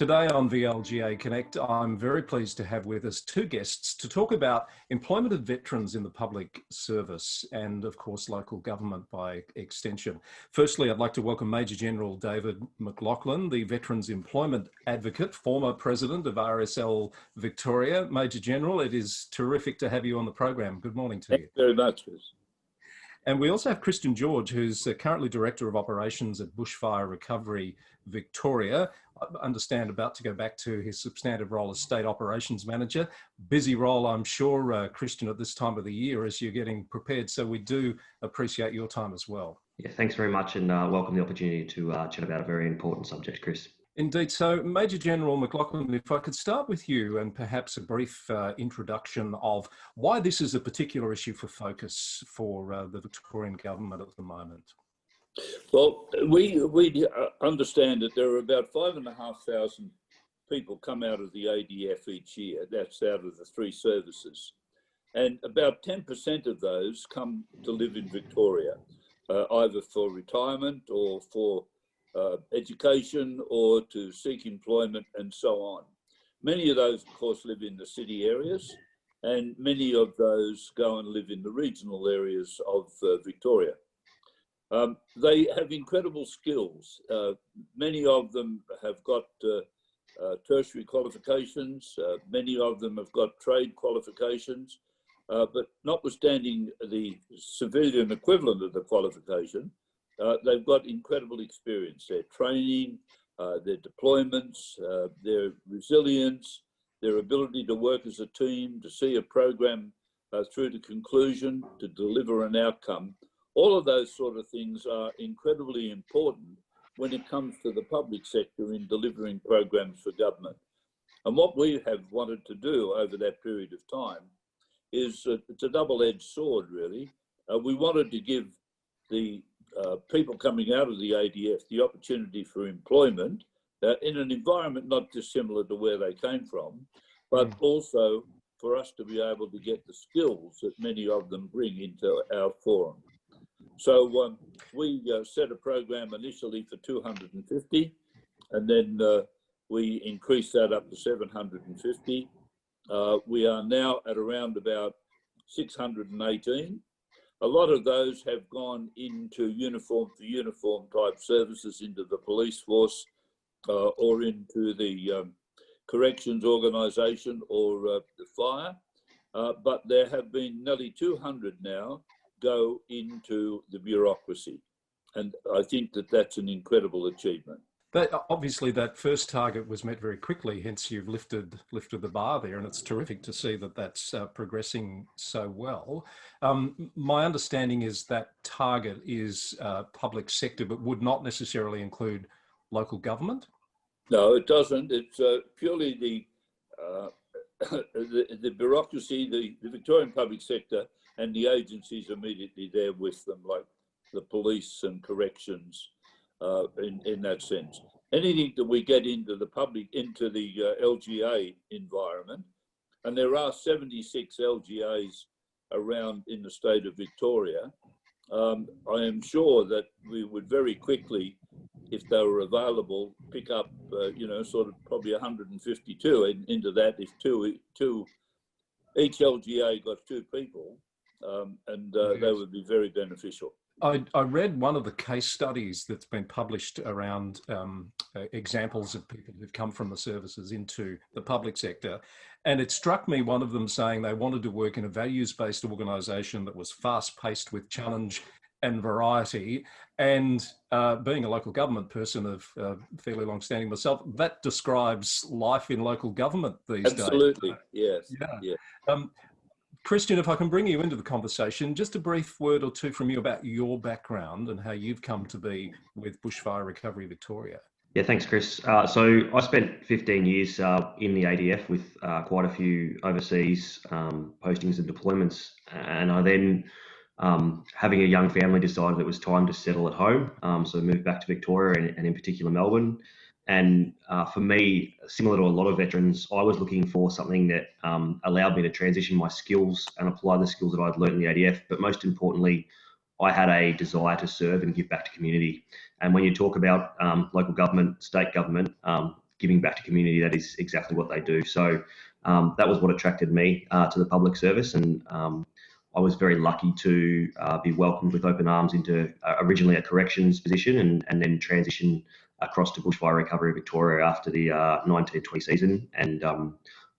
Today on VLGA Connect, I'm very pleased to have with us two guests to talk about employment of veterans in the public service and, of course, local government by extension. Firstly, I'd like to welcome Major General David McLachlan, the Veterans Employment Advocate, former President of RSL Victoria. Major General, it is terrific to have you on the program. Good morning to you. Thank you very much, Chris. And we also have Christian George, who's currently Director of Operations at Bushfire Recovery Victoria. I understand about to go back to his substantive role as State Operations Manager. Busy role, I'm sure, Christian, at this time of the year as you're getting prepared. So we do appreciate your time as well. Yeah, thanks very much, and welcome the opportunity to chat about a very important subject, Chris. Indeed. So, Major General McLachlan, if I could start with you and perhaps a brief introduction of why this is a particular issue for focus for the Victorian Government at the moment. Well, we understand that there are about 5,500 people come out of the ADF each year. That's out of the three services. And about 10% of those come to live in Victoria, either for retirement or for education or to seek employment and so on. Many of those, of course, live in the city areas, and many of those go and live in the regional areas of Victoria. They have incredible skills. Many of them have got tertiary qualifications. Many of them have got trade qualifications, but notwithstanding the civilian equivalent of the qualification, they've got incredible experience, their training, their deployments, their resilience, their ability to work as a team, to see a program through to conclusion, to deliver an outcome. All of those sort of things are incredibly important when it comes to the public sector in delivering programs for government. And what we have wanted to do over that period of time is, it's a double-edged sword, really. We wanted to give the people coming out of the ADF the opportunity for employment in an environment not dissimilar to where they came from, but also for us to be able to get the skills that many of them bring into our forum. So we set a program initially for 250, and then we increased that up to 750. We are now at around about 618. A lot of those have gone into uniform for uniform type services, into the police force or into the corrections organisation or the fire. But there have been nearly 200 now go into the bureaucracy. And I think that that's an incredible achievement. But obviously that first target was met very quickly, hence you've lifted the bar there, and it's terrific to see that that's progressing so well. My understanding is that target is public sector, but would not necessarily include local government? No, it doesn't. It's purely the bureaucracy, the Victorian public sector, and the agencies immediately there with them, like the police and corrections. In that sense, anything that we get into the public, into the LGA environment, and there are 76 LGAs around in the state of Victoria, I am sure that we would very quickly, if they were available, pick up, sort of probably 152 into that if each LGA got two people, and they would be very beneficial. I read one of the case studies that's been published around examples of people who've come from the services into the public sector. And it struck me, one of them saying they wanted to work in a values-based organisation that was fast-paced with challenge and variety. And being a local government person of fairly long standing myself, that describes life in local government these days. Absolutely, yes. Yeah. Christian, if I can bring you into the conversation, just a brief word or two from you about your background and how you've come to be with Bushfire Recovery Victoria. Yeah, thanks, Chris. So I spent 15 years in the ADF with quite a few overseas postings and deployments. And I then, having a young family, decided it was time to settle at home. So I moved back to Victoria and in particular Melbourne. And for me, similar to a lot of veterans, I was looking for something that allowed me to transition my skills and apply the skills that I'd learned in the ADF. But most importantly, I had a desire to serve and give back to community. And when you talk about local government, state government, giving back to community, that is exactly what they do. So that was what attracted me to the public service, and I was very lucky to be welcomed with open arms into originally a corrections position and then transition across to bushfire recovery Victoria after the 1920 season. And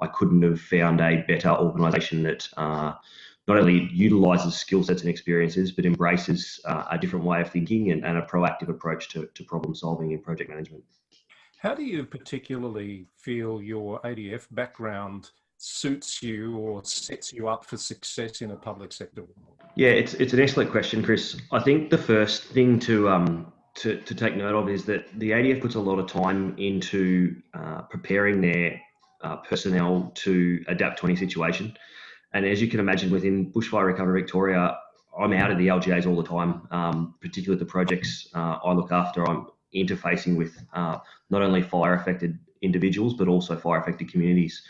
I couldn't have found a better organisation that not only utilises skill sets and experiences, but embraces a different way of thinking and a proactive approach to problem solving and project management. How do you particularly feel your ADF background suits you or sets you up for success in a public sector role? Yeah, it's an excellent question, Chris. I think the first thing to take note of is that the ADF puts a lot of time into preparing their personnel to adapt to any situation. And as you can imagine, within Bushfire Recovery Victoria, I'm out of the LGAs all the time, particularly the projects I look after. I'm interfacing with not only fire-affected individuals, but also fire-affected communities.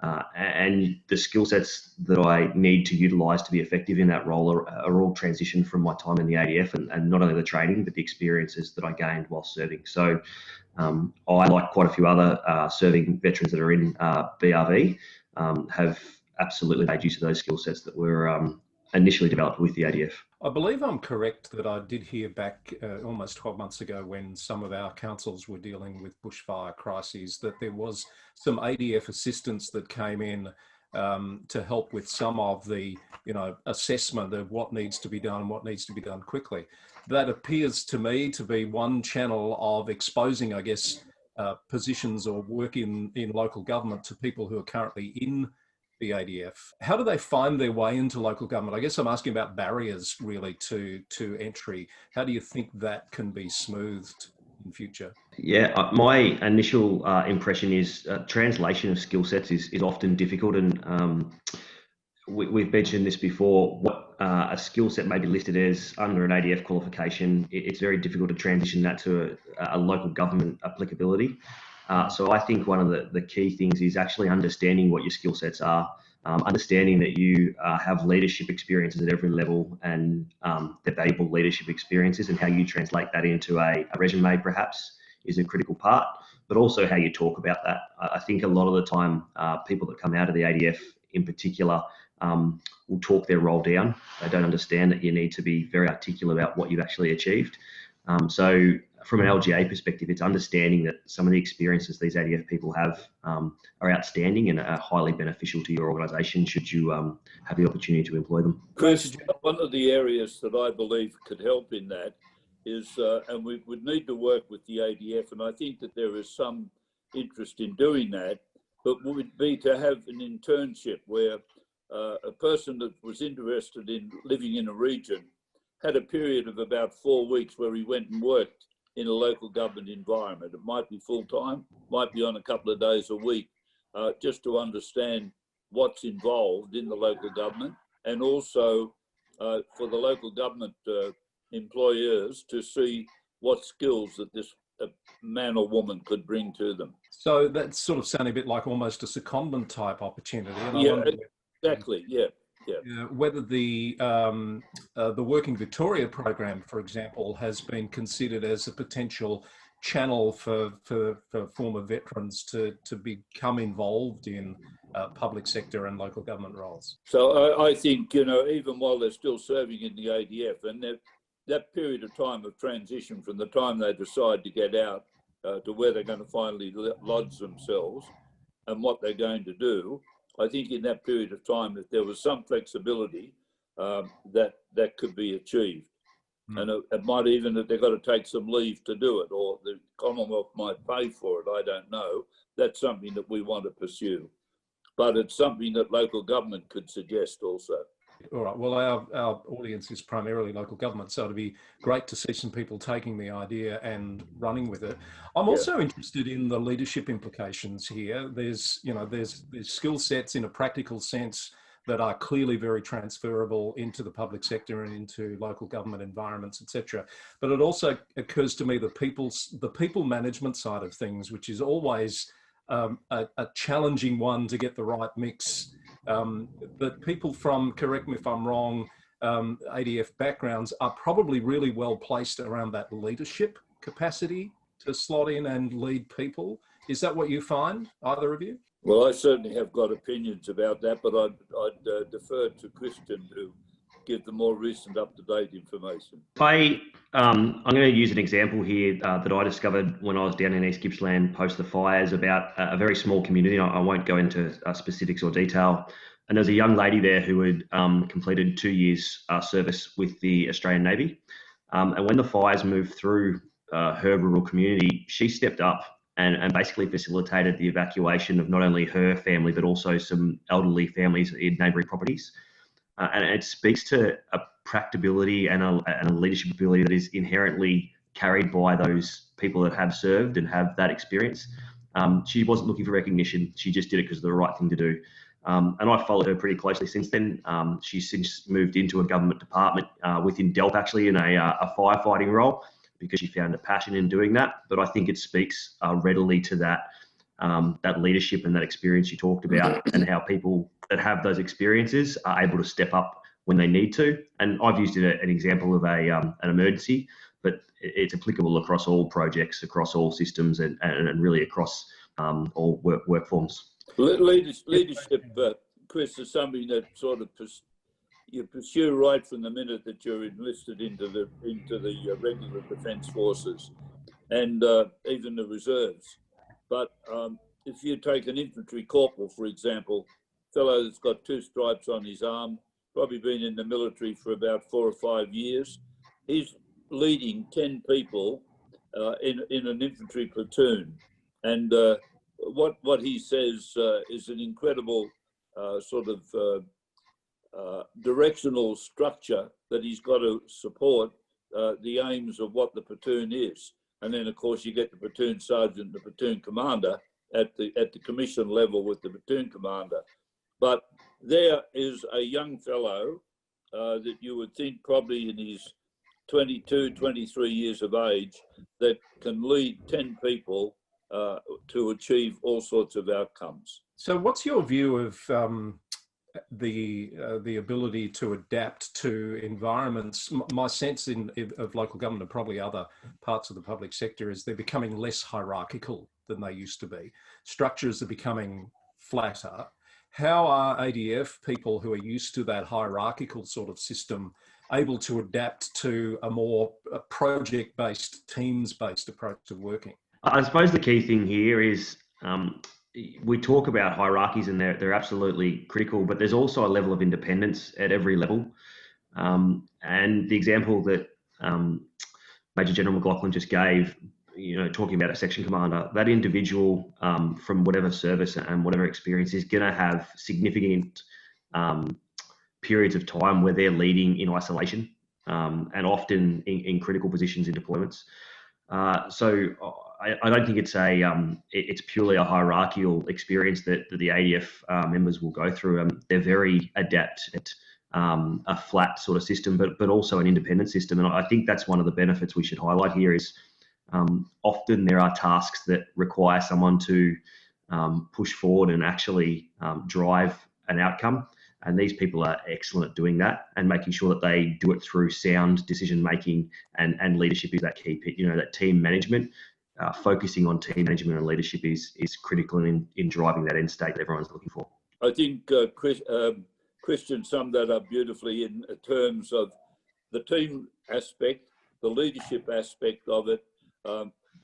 And the skill sets that I need to utilise to be effective in that role are all transitioned from my time in the ADF, and not only the training, but the experiences that I gained while serving. So I, like quite a few other serving veterans that are in BRV, have absolutely made use of those skill sets that were initially developed with the ADF. I believe I'm correct that I did hear back almost 12 months ago, when some of our councils were dealing with bushfire crises, that there was some ADF assistance that came in to help with some of the assessment of what needs to be done and what needs to be done quickly. That appears to me to be one channel of exposing, I guess, positions or work in local government to people who are currently in the ADF. How do they find their way into local government? I guess I'm asking about barriers really to entry. How do you think that can be smoothed in future? Yeah, my initial impression is translation of skill sets is often difficult, and we've mentioned this before. What a skill set may be listed as under an ADF qualification, it's very difficult to transition that to a local government applicability. So I think one of the key things is actually understanding what your skill sets are, understanding that you have leadership experiences at every level, and the valuable leadership experiences, and how you translate that into a resume perhaps is a critical part, but also how you talk about that. I think a lot of the time people that come out of the ADF in particular will talk their role down. They don't understand that you need to be very articulate about what you've actually achieved. So from an LGA perspective, it's understanding that some of the experiences these ADF people have are outstanding and are highly beneficial to your organisation should you have the opportunity to employ them. Chris, one of the areas that I believe could help in that is, and we would need to work with the ADF, and I think that there is some interest in doing that, but would be to have an internship where a person that was interested in living in a region had a period of about 4 weeks where he went and worked in a local government environment. It might be full-time, might be on a couple of days a week, just to understand what's involved in the local government, and also for the local government employers to see what skills that this man or woman could bring to them. So that's sort of sounding a bit like almost a secondment type opportunity. And yeah, exactly, yeah. Whether the Working Victoria program, for example, has been considered as a potential channel for former veterans to become involved in public sector and local government roles. So I think, even while they're still serving in the ADF, and that period of time of transition from the time they decide to get out to where they're going to finally lodge themselves and what they're going to do, I think in that period of time, if there was some flexibility, that could be achieved. And it might even, that they've got to take some leave to do it, or the Commonwealth might pay for it, I don't know. That's something that we want to pursue. But it's something that local government could suggest also. All right, well, our audience is primarily local government, so it'd be great to see some people taking the idea and running with it. I'm also interested in the leadership implications here. There's skill sets in a practical sense that are clearly very transferable into the public sector and into local government environments, etc. But it also occurs to me the people management side of things, which is always a challenging one to get the right mix. That people from, correct me if I'm wrong, ADF backgrounds are probably really well placed around that leadership capacity to slot in and lead people. Is that what you find, either of you? Well, I certainly have got opinions about that, but I'd defer to Christian to give the more recent up-to-date information. I'm going to use an example here that I discovered when I was down in East Gippsland post the fires about a very small community. I won't go into specifics or detail. And there's a young lady there who had completed 2 years service with the Australian Navy. And when the fires moved through her rural community, she stepped up and basically facilitated the evacuation of not only her family, but also some elderly families in neighbouring properties. And it speaks to a practicability and a leadership ability that is inherently carried by those people that have served and have that experience. She wasn't looking for recognition. She just did it because it was the right thing to do. And I followed her pretty closely since then. She's since moved into a government department within DELP, actually, in a firefighting role, because she found a passion in doing that. But I think it speaks readily to that leadership and that experience you talked about, and how people that have those experiences are able to step up when they need to. And I've used an example of an emergency, but it's applicable across all projects, across all systems, and really across all work forms. Leadership, Chris, is something that sort of you pursue right from the minute that you're enlisted into the regular defence forces and even the reserves. But if you take an infantry corporal, for example, fellow that's got 2 stripes on his arm, probably been in the military for about 4 or 5 years, he's leading 10 people in an infantry platoon. And what he says is an incredible sort of directional structure that he's got to support the aims of what the platoon is. And then, of course, you get the platoon sergeant, the platoon commander at the commission level with the platoon commander. But there is a young fellow that you would think probably in his 22, 23 years of age that can lead 10 people to achieve all sorts of outcomes. So what's your view of the ability to adapt to environments? My sense of local government and probably other parts of the public sector is they're becoming less hierarchical than they used to be. Structures are becoming flatter. How are ADF people who are used to that hierarchical sort of system able to adapt to a more project-based, teams-based approach to working? I suppose the key thing here is we talk about hierarchies and they're absolutely critical, but there's also a level of independence at every level. And the example that Major General McLachlan just gave, talking about a section commander, that individual from whatever service and whatever experience is going to have significant periods of time where they're leading in isolation and often in critical positions in deployments. So I don't think it's purely a hierarchical experience that the ADF members will go through. They're very adept at a flat sort of system, but also an independent system. And I think that's one of the benefits we should highlight here is often there are tasks that require someone to push forward and actually drive an outcome. And these people are excellent at doing that and making sure that they do it through sound decision making, and leadership is that key. That team management, focusing on team management and leadership is critical in driving that end state that everyone's looking for. I think Christian summed that up beautifully in terms of the team aspect, the leadership aspect of it,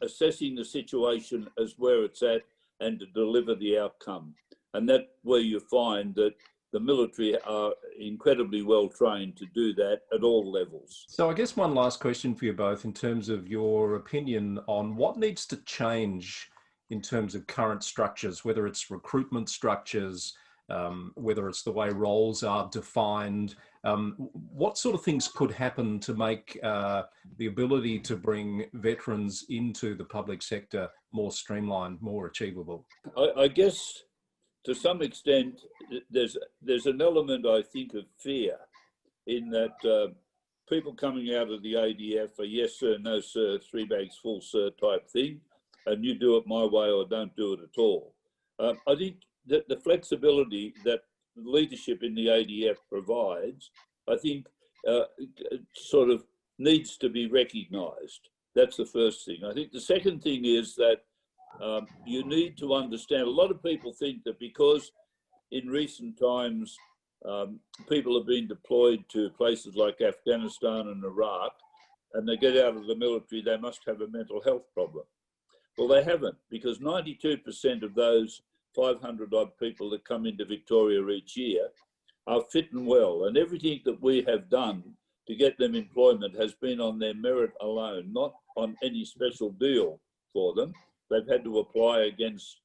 assessing the situation as where it's at and to deliver the outcome. And that's where you find that the military are incredibly well trained to do that at all levels. So I guess one last question for you both in terms of your opinion on what needs to change in terms of current structures, whether it's recruitment structures, whether it's the way roles are defined. What sort of things could happen to make the ability to bring veterans into the public sector more streamlined, more achievable? I guess to some extent, there's an element, I think, of fear in that people coming out of the ADF are yes sir, no sir, 3 bags full sir type thing, and you do it my way or don't do it at all. I think that the flexibility that leadership in the ADF provides, I think sort of needs to be recognised. That's the first thing. I think the second thing is that you need to understand, a lot of people think that because in recent times people have been deployed to places like Afghanistan and Iraq, and they get out of the military, they must have a mental health problem. Well, they haven't, because 92% of those 500 odd people that come into Victoria each year are fit and well, and everything that we have done to get them employment has been on their merit alone, not on any special deal for them. They've had to apply against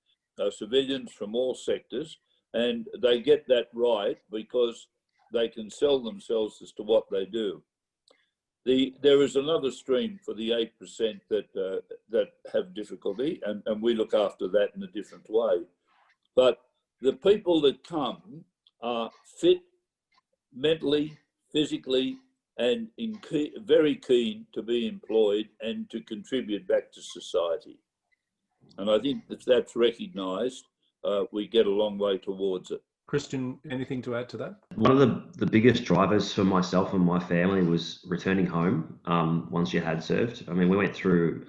civilians from all sectors, and they get that right because they can sell themselves as to what they do. There is another stream for the 8% that have difficulty, and we look after that in a different way. But the people that come are fit mentally, physically, and very keen to be employed and to contribute back to society. And I think if that's recognised, we get a long way towards it. Christian, anything to add to that? One of the biggest drivers for myself and my family was returning home once you had served. I mean, we went through,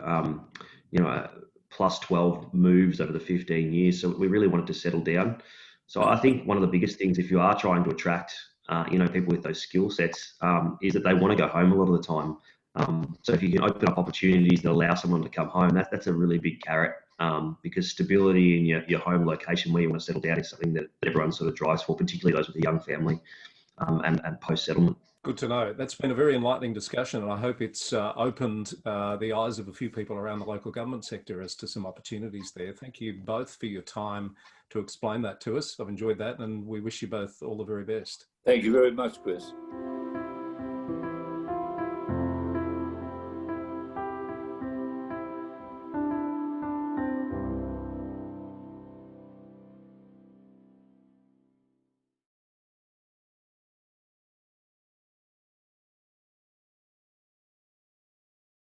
plus 12 moves over the 15 years. So we really wanted to settle down. So I think one of the biggest things, if you are trying to attract, people with those skill sets, is that they want to go home a lot of the time. So if you can open up opportunities that allow someone to come home, that's a really big carrot, because stability in your home location where you want to settle down is something that everyone sort of drives for, particularly those with a young family and post-settlement. Good to know. That's been a very enlightening discussion, and I hope it's opened the eyes of a few people around the local government sector as to some opportunities there. Thank you both for your time to explain that to us. I've enjoyed that, and we wish you both all the very best. Thank you very much, Chris.